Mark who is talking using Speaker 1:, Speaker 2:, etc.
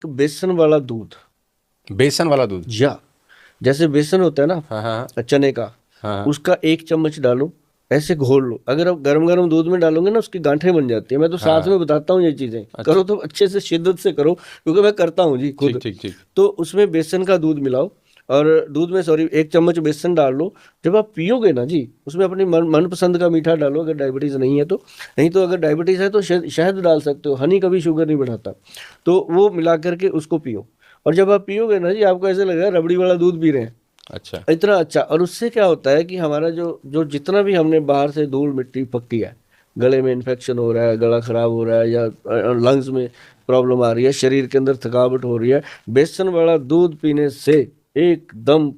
Speaker 1: तो बेसन वाला दूध,
Speaker 2: बेसन वाला दूध।
Speaker 1: या जैसे बेसन होता है ना
Speaker 2: हाँ हाँ
Speaker 1: चने का,
Speaker 2: हाँ।
Speaker 1: उसका 1 चम्मच डालो, ऐसे घोल लो। अगर आप गरम गरम दूध में डालोगे ना उसकी गांठें बन जाती है। मैं तो साथ
Speaker 2: हाँ।
Speaker 1: में बताता हूँ ये चीजें,
Speaker 2: अच्छा।
Speaker 1: करो तो अच्छे से शिद्दत से करो, क्योंकि मैं करता हूँ जी
Speaker 2: ठीक
Speaker 1: खुद।
Speaker 2: ठीक ठीक।
Speaker 1: तो उसमें बेसन का दूध मिलाओ, और दूध में सॉरी 1 चम्मच बेसन डाल लो। जब आप पियोगे ना जी, उसमें अपनी मनपसंद का मीठा डालो, अगर डायबिटीज नहीं है तो। नहीं तो अगर डायबिटीज है तो शहद डाल सकते हो, हनी कभी शुगर नहीं बढ़ाता। तो वो मिला करके उसको पियो, और जब आप पियोगे ना जी, आपको ऐसे लगेगा रबड़ी वाला दूध पी रहे हैं,
Speaker 2: अच्छा।
Speaker 1: इतना अच्छा। और उससे क्या होता है कि हमारा जो जो जितना भी हमने बाहर से धूल मिट्टी पक्की है, गले में इन्फेक्शन हो रहा है, गला खराब हो रहा है, या लंग्स में प्रॉब्लम आ रही है, शरीर के अंदर थकावट हो रही है, बेसन वाला दूध पीने से एकदम